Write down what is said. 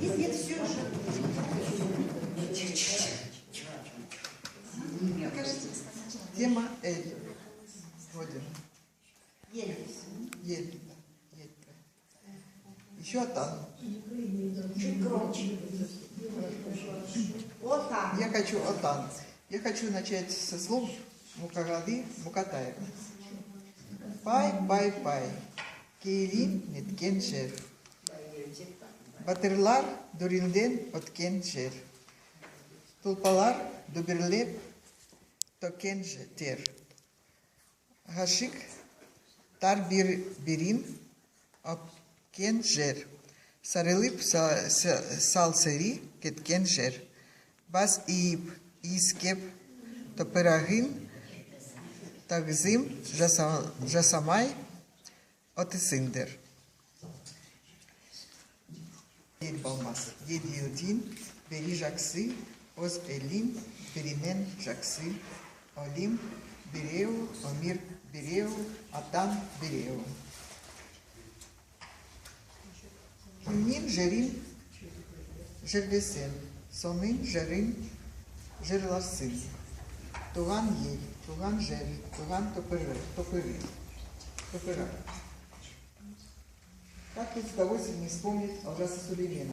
Нет, все же. Тема Эль. Вводим. Ель. Ель. Еще Атан. Чуть громче. Отан. Я хочу Атан. Я хочу начать со слов Мукагады Мукатаева. Пай, пай, пай. Кейлин неткен жер. Батырлар дуринден откен жер. Тулпалар дуберлеп токен тер. Гашик тар бирин откен жер. Сарылып салсери кеткен жер. Бас иип искеп топырагын тагзым жасамай отысындыр. Ел болмас. Едиодин бери жаксы, оз элин беринен жаксы, олим береу, омир береу, атан береу. Химнин жерин жерлесен, сонын жерин жерласын. Туган ел, туган жер, туган топыры. Как из удовольствия не вспомнить Алжаса Сулеймена.